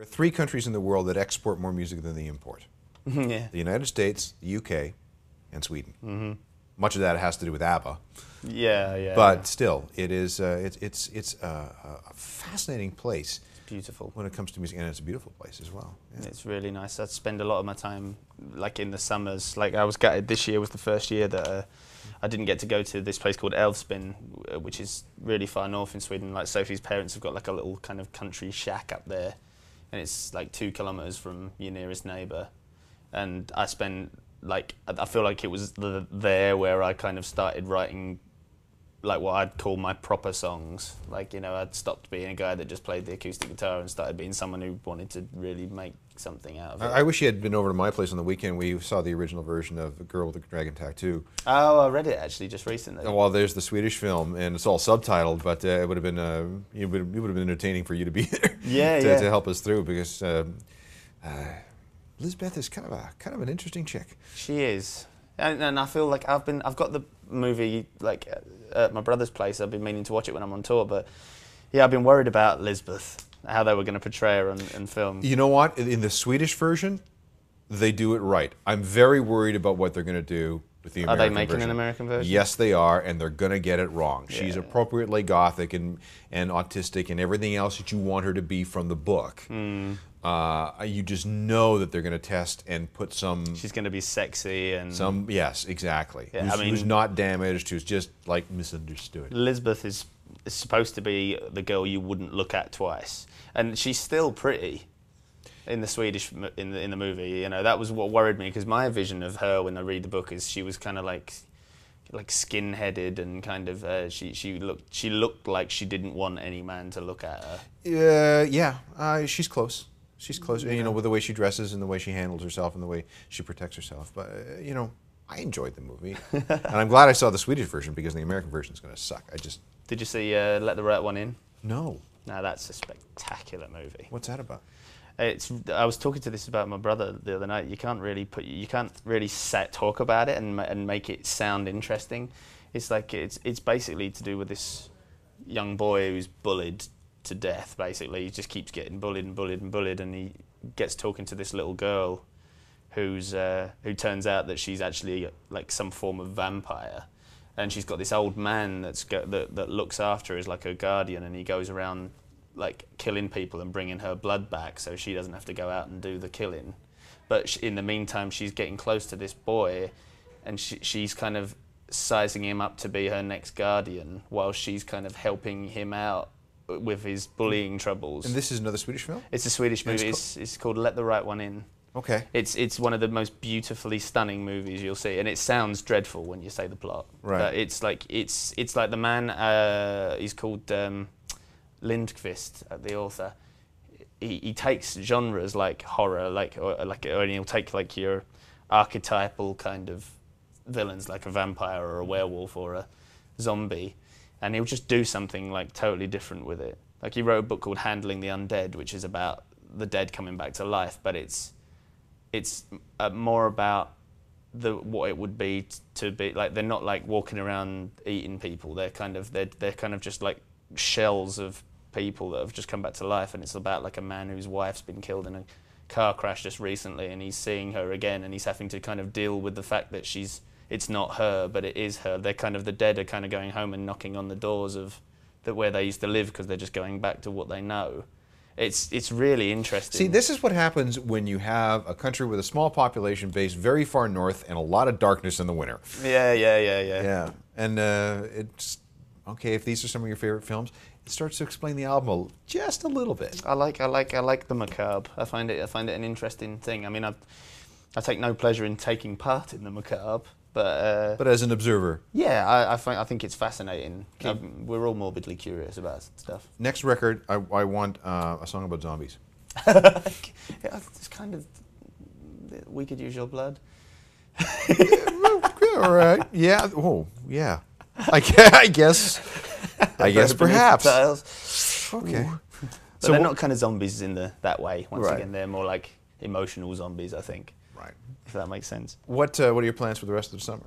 are three countries in the world that export more music than they import. Yeah. The United States, the UK, and Sweden. Much of that has to do with ABBA. Yeah. But still, it is it's a fascinating place. It's beautiful when it comes to music, and it's a beautiful place as well. Yeah. It's really nice. I spend a lot of my time, like in the summers. Like I was gutted. This year was the first year that I didn't get to go to this place called Älvsbyn, which is really far north in Sweden. Like Sophie's parents have got like a little kind of country shack up there, and it's like 2 kilometers from your nearest neighbor. And I spent I feel like it was there where I kind of started writing like what I'd call my proper songs. Like, you know, I'd stopped being a guy that just played the acoustic guitar and started being someone who wanted to really make something out of it. I wish you had been over to my place on the weekend. We saw the original version of The Girl with the Dragon Tattoo. Oh, I read it actually just recently. Well, there's the Swedish film, and it's all subtitled, but it would have been it would have been entertaining for you to be there to help us through, because Lisbeth is kind of an interesting chick. She is, and I feel like I've got the movie like at my brother's place. I've been meaning to watch it when I'm on tour, but yeah, I've been worried about Lisbeth, how they were going to portray her in film. You know what? In the Swedish version, they do it right. I'm very worried about what they're going to do with the American version. Are they making an American version? Yes, they are, and they're going to get it wrong. Yeah. She's appropriately gothic and autistic and everything else that you want her to be from the book. You just know that they're going to test and put some... She's going to be sexy and... Yes, exactly. Yeah, who's not damaged, who's just, like, misunderstood. Lisbeth is supposed to be the girl you wouldn't look at twice. And she's still pretty in the Swedish... in the movie, you know. That was what worried me, because my vision of her when I read the book is she was kind of like skin-headed and kind of... she looked like she didn't want any man to look at her. She's close. She's close, you know, with the way she dresses and the way she handles herself and the way she protects herself. But, you know, I enjoyed the movie. And I'm glad I saw the Swedish version, because the American version is going to suck. Did you see Let the Right One In? No. No, that's a spectacular movie. What's that about? I was talking to this about my brother the other night. You can't really talk about it and make it sound interesting. It's like it's basically to do with this young boy who's bullied to death. Basically, he just keeps getting bullied and bullied and bullied, and he gets talking to this little girl who turns out that she's actually like some form of vampire, and she's got this old man that looks after her as like her guardian, and he goes around like killing people and bringing her blood back so she doesn't have to go out and do the killing. But in the meantime, she's getting close to this boy, and she's kind of sizing him up to be her next guardian while she's kind of helping him out with his bullying troubles. And this is another Swedish film? It's a Swedish movie. It's called Let the Right One In. Okay. It's one of the most beautifully stunning movies you'll see, and it sounds dreadful when you say the plot. Right. But it's like the man. He's called Lindqvist, the author. He takes genres like horror, or he'll take like your archetypal kind of villains, like a vampire or a werewolf or a zombie, and he'll just do something like totally different with it. Like he wrote a book called Handling the Undead, which is about the dead coming back to life, but it's more about what it would be to be like. They're not like walking around eating people. They're kind of just like shells of people that have just come back to life, and it's about like a man whose wife's been killed in a car crash just recently, and he's seeing her again, and he's having to kind of deal with the fact that it's not her, but it is her. The dead are kind of going home and knocking on the doors of where they used to live, because they're just going back to what they know. It's really interesting. See, this is what happens when you have a country with a small population based very far north and a lot of darkness in the winter. Yeah. And it's okay if these are some of your favorite films. It starts to explain the album just a little bit. I like the macabre. I find it an interesting thing. I mean, I take no pleasure in taking part in the macabre, but as an observer, yeah, I think it's fascinating. We're all morbidly curious about stuff. Next record, I want a song about zombies. It's kind of We Could Use Your Blood. All right. Yeah. Oh, yeah. I guess perhaps. Okay. But they're not kind of zombies in that way. Once Right. again, they're more like emotional zombies, I think. Right. If that makes sense. What are your plans for the rest of the summer?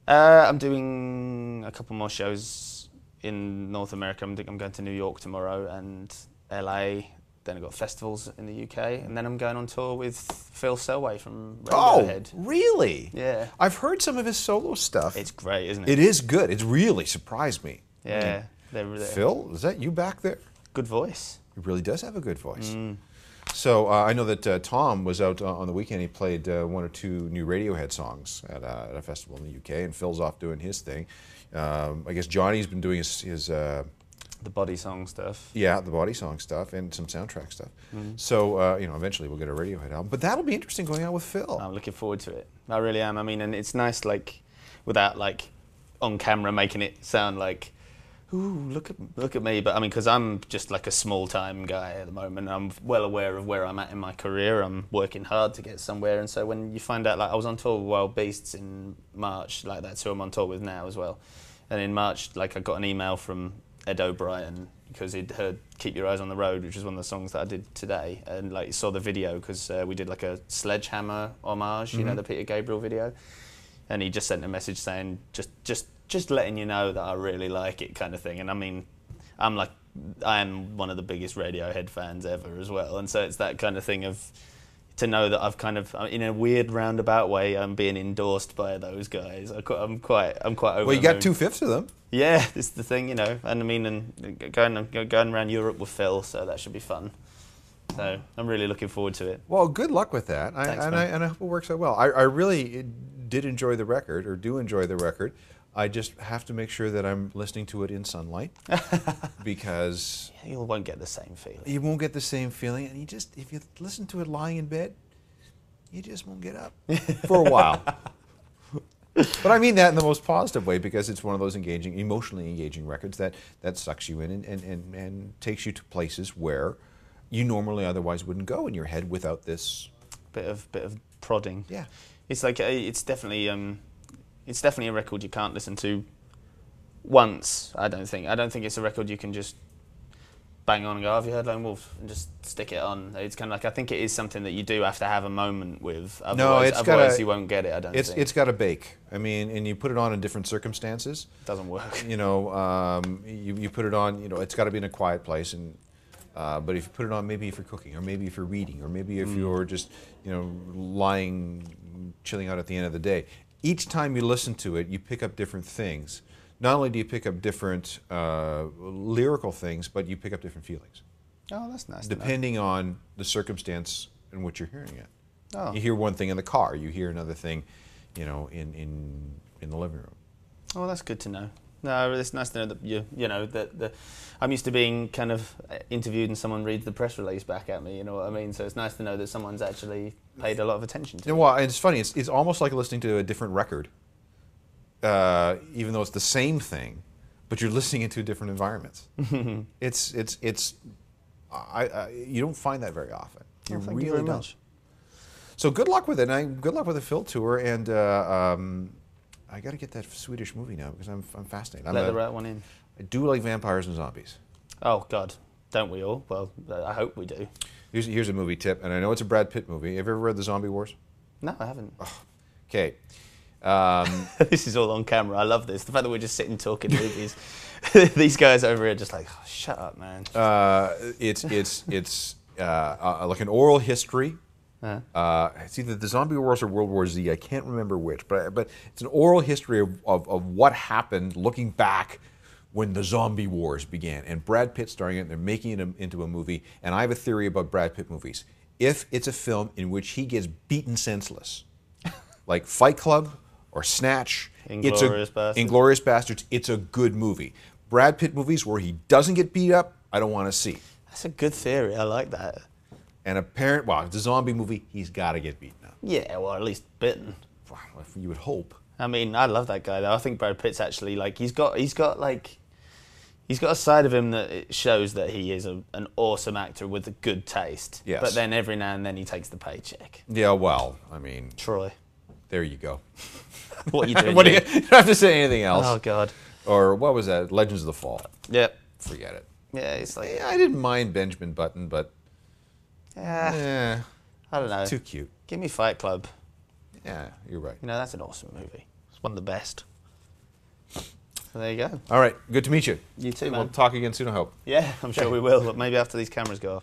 I'm doing a couple more shows in North America. I'm going to New York tomorrow and LA then I've got festivals in the UK, and then I'm going on tour with Phil Selway from Oh, Radiohead. really? Yeah. I've heard some of his solo stuff. It's great, isn't it? It is good. It's really surprised me. Yeah. Phil, is that you back there? Good voice. He really does have a good voice. So I know that Tom was out on the weekend. He played 1 or 2 new Radiohead songs at a festival in the UK, and Phil's off doing his thing. I guess Johnny's been doing his the body song stuff. yeah, the body song stuff and some soundtrack stuff. So eventually we'll get a Radiohead album. But that'll be interesting going out with Phil. I'm looking forward to it. I really am. I mean, and it's nice, like, without like on camera making it sound like, ooh, look at me. But I mean, because I'm just like a small time guy at the moment. I'm well aware of where I'm at in my career. I'm working hard to get somewhere. And so when you find out, like, I was on tour with Wild Beasts in March, like that's who I'm on tour with now as well. And in March, like, I got an email from Ed O'Brien because he'd heard "Keep Your Eyes on the Road," which was one of the songs that I did today, and like saw the video because we did like a Sledgehammer homage, you know, the Peter Gabriel video. And he just sent a message saying, just letting you know that I really like it, kind of thing. And I mean, I am one of the biggest Radiohead fans ever as well. And so it's that kind of thing of, to know that I've kind of, in a weird roundabout way, I'm being endorsed by those guys. I'm quite over. Well, you got 2/5 of them. Yeah, this is the thing, you know. And I mean, and going around Europe with Phil, so that should be fun. So I'm really looking forward to it. Well, good luck with that. Thanks, I hope it works out well. I really did enjoy the record, or do enjoy the record. I just have to make sure that I'm listening to it in sunlight, because You won't get the same feeling. you won't get the same feeling. And if you listen to it lying in bed, you just won't get up for a while. But I mean that in the most positive way, because it's one of those emotionally engaging records that sucks you in and takes you to places where you normally otherwise wouldn't go in your head without this Bit of prodding. Yeah. It's like it's definitely a record you can't listen to once. I don't think it's a record you can just bang on and go, "Have you heard Lone Wolf?" and just stick it on. It's kind of like, I think it is something that you do have to have a moment with. Otherwise you won't get it. I don't think it's got to bake. I mean, and you put it on in different circumstances. It doesn't work. You know, you put it on. You know, it's got to be in a quiet place, and but if you put it on, maybe if you're cooking, or maybe if you're reading, or maybe if you're just chilling out at the end of the day. Each time you listen to it, you pick up different things. Not only do you pick up different lyrical things, but you pick up different feelings. Oh, that's nice. Depending on the circumstance in which you're hearing it. Oh. You hear one thing in the car, you hear another thing, in the living room. Oh, that's good to know. No, it's nice to know that that I'm used to being kind of interviewed and someone reads the press release back at me. You know what I mean? So it's nice to know that someone's actually paid a lot of attention to it. Well, it's funny. It's almost like listening to a different record, even though it's the same thing, but you're listening into different environments. You don't find that very often. You Thank you really very don't. much. So good luck with it. And good luck with the Phil tour. And I got to get that Swedish movie now, because I'm fascinated. Let the right one in. I do like vampires and zombies. Oh God, don't we all? Well, I hope we do. Here's a movie tip, and I know it's a Brad Pitt movie. Have you ever read The Zombie Wars? No, I haven't. Okay. This is all on camera. I love this. The fact that we're just sitting talking movies. These guys over here are just like, oh, shut up, man. It's like an oral history. It's either The Zombie Wars or World War Z. I can't remember which, but it's an oral history of what happened looking back when the Zombie Wars began. And Brad Pitt starring it, and they're making it into a movie. And I have a theory about Brad Pitt movies. If it's a film in which he gets beaten senseless, like Fight Club or Snatch, Inglourious Bastards, it's a good movie. Brad Pitt movies where he doesn't get beat up, I don't want to see. That's a good theory. I like that. And if it's a zombie movie, he's got to get beaten up. Yeah, well, at least bitten. Well, you would hope. I mean, I love that guy though. I think Brad Pitt's actually like he's got a side of him that it shows that he is an awesome actor with a good taste. Yes. But then every now and then he takes the paycheck. Yeah, well, I mean, Troy. There you go. What are you doing? You don't have to say anything else. Oh God. Or what was that? Legends of the Fall. Yep. Forget it. Yeah, it's like I didn't mind Benjamin Button, but I don't know. Too cute. Give me Fight Club. Yeah, you're right. You know, that's an awesome movie. It's one of the best. So there you go. All right, good to meet you. You too, man. We'll talk again soon, I hope. Yeah, I'm sure we will, but maybe after these cameras go off.